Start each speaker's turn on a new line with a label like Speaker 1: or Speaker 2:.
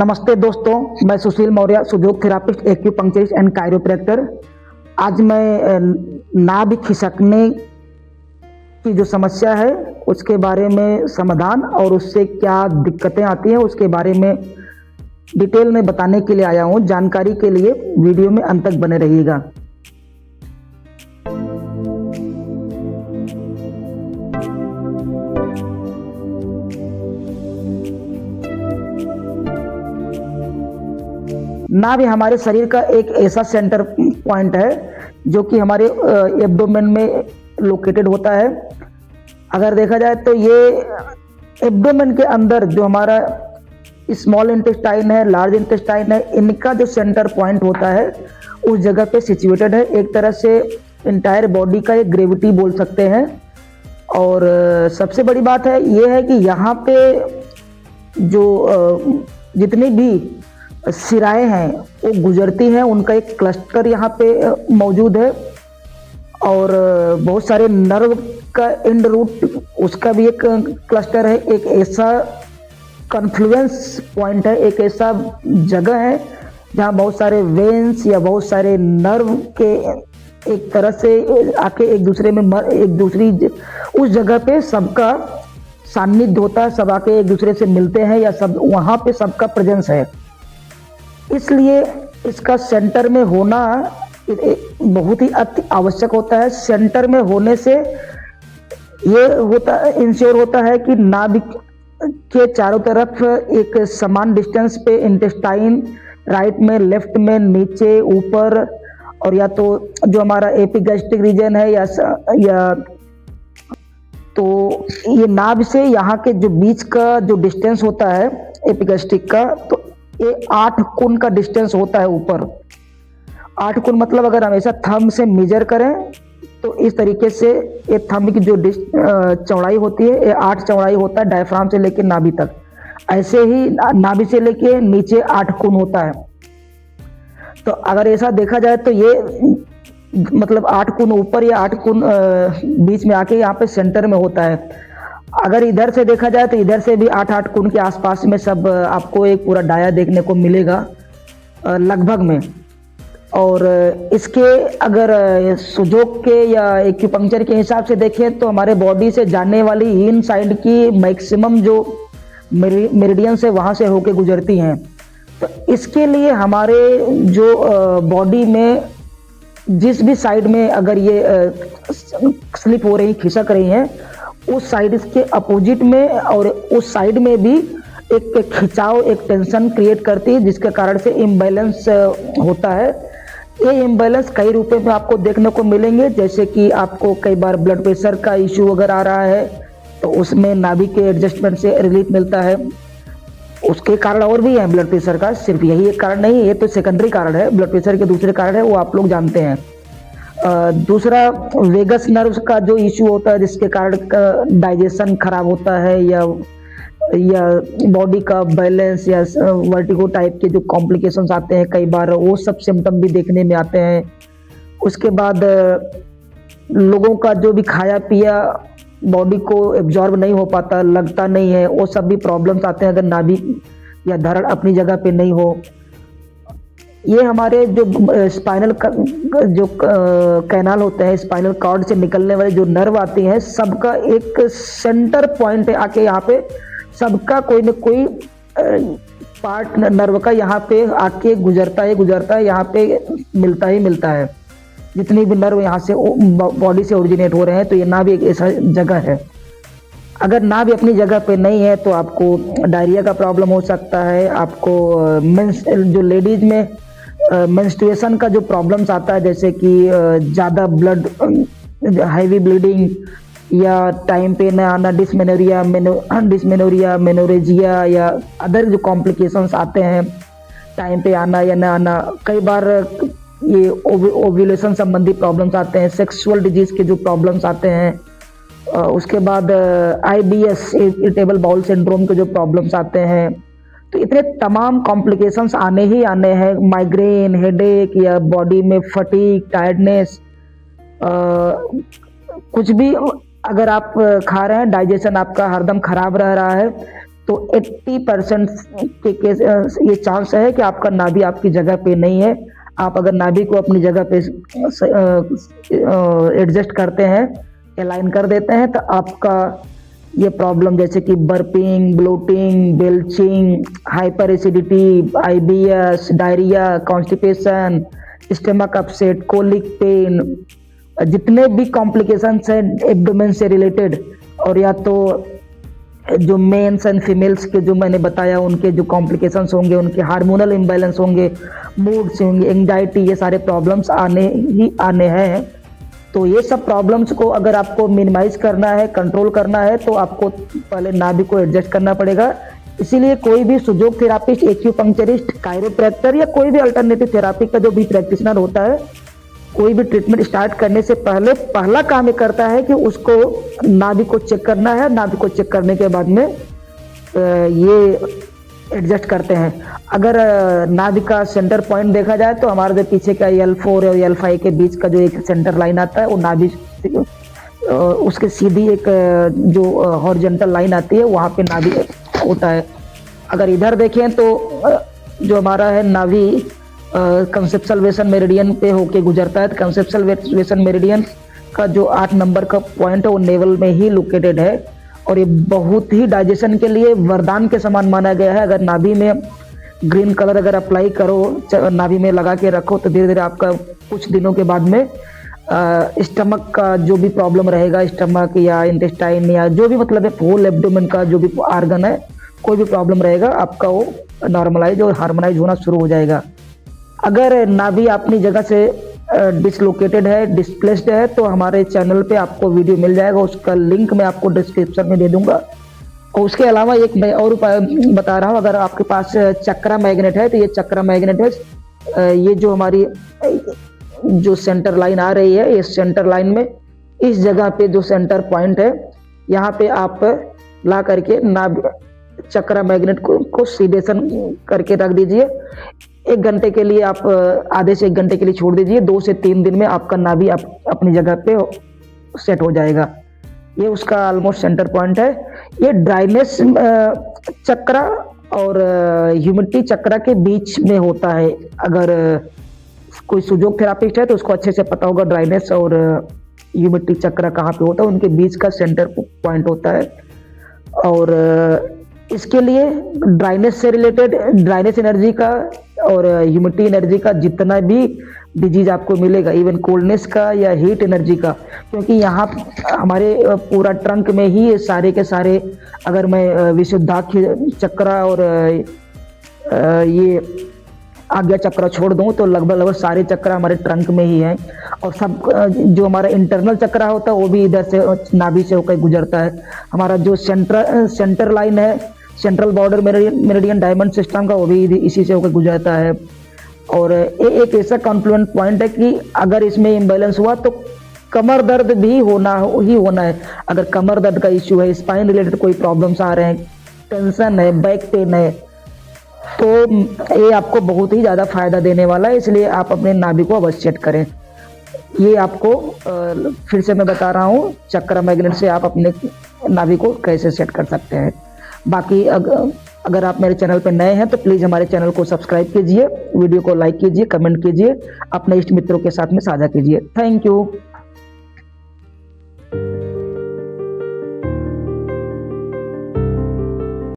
Speaker 1: नमस्ते दोस्तों, मैं Sushil Maurya, Sujok therapist, acupuncturist and chiropractor. आज मैं नाभि खिसकने की जो समस्या है उसके बारे में समाधान और उससे क्या दिक्कतें आती हैं उसके बारे में डिटेल में बताने के लिए आया हूँ। जानकारी के लिए वीडियो में अंत तक बने रहिएगा। नाभि हमारे शरीर का एक ऐसा सेंटर पॉइंट है जो कि हमारे एब्डोमेन में लोकेटेड होता है। अगर देखा जाए तो ये एब्डोमेन के अंदर जो हमारा स्मॉल इंटेस्टाइन है, लार्ज इंटेस्टाइन है, इनका जो सेंटर पॉइंट होता है उस जगह पे सिचुएटेड है। एक तरह से इंटायर बॉडी का एक ग्रेविटी बोल सकते हैं। और सबसे बड़ी बात है ये है कि यहाँ पे जो जितनी भी सिराएं हैं वो गुजरती हैं, उनका एक क्लस्टर यहाँ पे मौजूद है। और बहुत सारे नर्व का एंड रूट उसका भी एक क्लस्टर है। एक ऐसा कन्फ्लुएंस पॉइंट है, एक ऐसा जगह है जहाँ बहुत सारे वेन्स या बहुत सारे नर्व के एक तरह से आके एक दूसरे में एक दूसरी उस जगह पे सबका सान्निध्य होता है, सब आके एक दूसरे से मिलते हैं या सब वहाँ पे सबका प्रेजेंस है। इसलिए इसका सेंटर में होना बहुत ही अति आवश्यक होता है। सेंटर में होने से ये होता इंश्योर होता है कि नाभि के चारों तरफ एक समान डिस्टेंस पे इंटेस्टाइन राइट में, लेफ्ट में, नीचे, ऊपर और या तो जो हमारा एपिगैस्ट्रिक रीजन है या तो ये नाभि से यहाँ के जो बीच का जो डिस्टेंस होता है एपिगैस्ट्रिक का, तो ये 8 कोण का डिस्टेंस होता है ऊपर। 8 कोण मतलब अगर हमेशा थंब से मेजर करें तो इस तरीके से ये थंब की जो चौड़ाई होती है ये 8 चौड़ाई होता है डायफ्राम से लेकर नाभि तक। ऐसे ही नाभि से लेके नीचे 8 कोण होता है। तो अगर ऐसा देखा जाए तो ये मतलब 8 कोण ऊपर या 8 कोण बीच में आके यहाँ पे सेंटर में होता है। अगर इधर से देखा जाए तो इधर से भी 8-8 कोण के आसपास में सब आपको एक पूरा डाया देखने को मिलेगा लगभग में। और इसके अगर सुजोग के या एक्यूपंक्चर के हिसाब से देखें तो हमारे बॉडी से जाने वाली इन साइड की मैक्सिमम जो मेरिडियंस है वहाँ से होके गुजरती हैं। तो इसके लिए हमारे जो बॉडी में जिस भी साइड में अगर ये स्लिप हो रही, खिसक रही हैं, उस साइड के अपोजिट में और उस साइड में भी एक खिंचाव, एक टेंशन क्रिएट करती है जिसके कारण से इम्बैलेंस होता है। ये इम्बैलेंस कई रूपों में आपको देखने को मिलेंगे, जैसे कि आपको कई बार ब्लड प्रेशर का इश्यू अगर आ रहा है तो उसमें नाभि के एडजस्टमेंट से रिलीफ मिलता है। उसके कारण और भी है ब्लड प्रेशर का, सिर्फ यही एक कारण नहीं, ये तो सेकेंडरी कारण है। ब्लड प्रेशर के दूसरे कारण है वो आप लोग जानते हैं। दूसरा वेगस नर्व का जो इश्यू होता है जिसके कारण डाइजेशन खराब होता है या बॉडी का बैलेंस या वर्टिगो टाइप के जो कॉम्प्लिकेशंस आते हैं कई बार, वो सब सिम्टम भी देखने में आते हैं। उसके बाद लोगों का जो भी खाया पिया बॉडी को एब्जॉर्ब नहीं हो पाता, लगता नहीं है, वो सब भी प्रॉब्लम्स आते हैं अगर नाभि या धड़ अपनी जगह पे नहीं हो। ये हमारे जो स्पाइनल जो कैनाल होते हैं, स्पाइनल कॉर्ड से निकलने वाले जो नर्व आती हैं, सबका एक सेंटर पॉइंट है आके यहाँ पे सबका कोई न कोई पार्ट नर्व का यहाँ पे आके गुजरता है, यहाँ पे मिलता है। जितनी भी नर्व यहाँ से बॉडी से ओरिजिनेट हो रहे हैं, तो ये नाभि एक ऐसा जगह है। अगर नाभि अपनी जगह पे नहीं है तो आपको डायरिया का प्रॉब्लम हो सकता है। आपको जो लेडीज में मेंस्ट्रुएशन का जो प्रॉब्लम्स आता है, जैसे कि ज़्यादा ब्लड, हैवी ब्लीडिंग या टाइम पे न आना, डिस्मेनोरिया, मेनोरेजिया या अदर जो कॉम्प्लिकेशंस आते हैं, टाइम पे आना या न आना, कई बार ये ओव्यूलेशन संबंधी प्रॉब्लम्स आते हैं, सेक्सुअल डिजीज के जो प्रॉब्लम्स आते हैं, उसके बाद IBS, इरिटेबल बाउल सिंड्रोम के जो प्रॉब्लम्स आते हैं। तो इतने तमाम कॉम्प्लिकेशंस आने हैं। माइग्रेन, हेडेक या बॉडी में फटीग, टायर्डनेस, कुछ भी अगर आप खा रहे हैं, डाइजेशन आपका हरदम खराब रह रहा है तो 80% के केस ये चांस है कि आपका नाभि आपकी जगह पे नहीं है। आप अगर नाभि को अपनी जगह पे एडजस्ट करते हैं, अलाइन कर देते हैं, तो आपका ये प्रॉब्लम जैसे कि burping, bloating, belching, hyper acidity, IBS, diarrhoea, constipation, stomach upset, colic pain, जितने भी कॉम्प्लिकेशंस हैं एब्डोमेन से रिलेटेड, और या तो जो मेंस एंड फीमेल्स के जो मैंने बताया उनके जो कॉम्प्लिकेशंस होंगे, उनके हार्मोनल इम्बैलेंस होंगे, मूड से होंगे, एंजाइटी, ये सारे प्रॉब्लम्स आने ही आने हैं। तो ये सब प्रॉब्लम्स को अगर आपको मिनिमाइज करना है, कंट्रोल करना है, तो आपको पहले नाभि को एडजस्ट करना पड़ेगा। इसीलिए कोई भी सुजोग थेरापिस्ट, एक्यूपंक्चरिस्ट, कायरोप्रैक्टर या कोई भी अल्टरनेटिव थेरापी का जो भी प्रैक्टिशनर होता है, कोई भी ट्रीटमेंट स्टार्ट करने से पहले पहला काम ये करता है कि उसको नाभि को चेक करना है। नाभि को चेक करने के बाद में ये एडजस्ट करते हैं। अगर नाभि का सेंटर पॉइंट देखा जाए तो हमारे जो पीछे का L4 और L5 के बीच का जो एक सेंटर लाइन आता है, वो नाभि उसके सीधी एक जो हॉरिजॉन्टल लाइन आती है, वहाँ पे नाभि होता है। अगर इधर देखें तो जो हमारा है नाभि कंसेप्शुअल वेसन मेरिडियन पे होके गुजरता है। तो कंसेप्शुअल वेसन मेरिडियन का जो 8 नंबर का पॉइंट है वो नेवल में ही लोकेटेड है, और ये बहुत ही डाइजेशन के लिए वरदान के समान माना गया है। अगर नाभि में ग्रीन कलर अगर अप्लाई करो, नाभि में लगा के रखो, तो धीरे धीरे आपका कुछ दिनों के बाद में स्टमक का जो भी प्रॉब्लम रहेगा, स्टमक या इंटेस्टाइन या जो भी मतलब है होल एब्डोमेन का जो भी आर्गन है, कोई भी प्रॉब्लम रहेगा, आपका वो नॉर्मलाइज और हार्मोनाइज होना शुरू हो जाएगा। अगर नाभि अपनी जगह से डिसलोकेटेड है, डिस्प्लेस्ड है, तो हमारे चैनल पे आपको वीडियो मिल जाएगा, उसका लिंक मैं आपको डिस्क्रिप्शन में दे दूंगा। और उसके अलावा एक मैं और उपाय बता रहा हूँ। अगर आपके पास चक्रा मैग्नेट है, तो ये चक्रा मैग्नेट है, ये जो हमारी जो सेंटर लाइन आ रही है, इस सेंटर लाइन में इस जगह पे जो सेंटर पॉइंट है, यहाँ पे आप ला करके नाभि चक्रा मैग्नेट को सीधेसन करके रख दीजिए। 1 घंटे के लिए आप आधे से 1 घंटे के लिए छोड़ दीजिए। 2 से 3 दिन में आपका नाभि अपनी जगह पे सेट हो जाएगा। ये उसका ऑलमोस्ट सेंटर पॉइंट है। ये ड्राइनेस चक्रा और ह्यूमिडिटी चक्रा के बीच में होता है। अगर कोई सुजोग थेरापिस्ट है तो उसको अच्छे से पता होगा ड्राइनेस और ह्यूमिडिटी चक्रा कहाँ पे होता है, उनके बीच का सेंटर पॉइंट होता है। और इसके लिए ड्राइनेस से रिलेटेड, ड्राइनेस एनर्जी का और ह्यूमिडिटी एनर्जी का जितना भी डिजीज आपको मिलेगा, इवन कोल्डनेस का या हीट एनर्जी का, क्योंकि यहाँ हमारे पूरा ट्रंक में ही ये सारे के सारे, अगर मैं विशुद्धाख्य चक्रा और ये आज्ञा चक्र छोड़ दूं तो लगभग सारे चक्र हमारे ट्रंक में ही हैं। और सब जो हमारा इंटरनल चक्र होता है वो भी इधर से नाभि से होकर गुजरता है। हमारा जो सेंटर लाइन है, central border meridian diamond system का, वो भी इसी से होकर गुजरता है। और एक ऐसा कॉन्फ्लुएंट पॉइंट है कि अगर इसमें इम्बैलेंस हुआ तो कमर दर्द भी होना है। अगर कमर दर्द का इश्यू है, स्पाइन रिलेटेड कोई प्रॉब्लम्स आ रहे हैं, टेंशन है, बैक पेन है, तो ये आपको बहुत ही ज़्यादा फायदा देने वाला है। इसलिए आप अपने नाभि को अवश्य सेट करें। ये आपको फिर से मैं बता रहा हूँ, चक्रा मैग्नेट से आप अपने नाभि को कैसे सेट कर सकते हैं। बाकी अगर आप मेरे चैनल पर नए हैं तो प्लीज़ हमारे चैनल को सब्सक्राइब कीजिए, वीडियो को लाइक कीजिए, कमेंट कीजिए, अपने इष्ट मित्रों के साथ में साझा कीजिए। Thank you.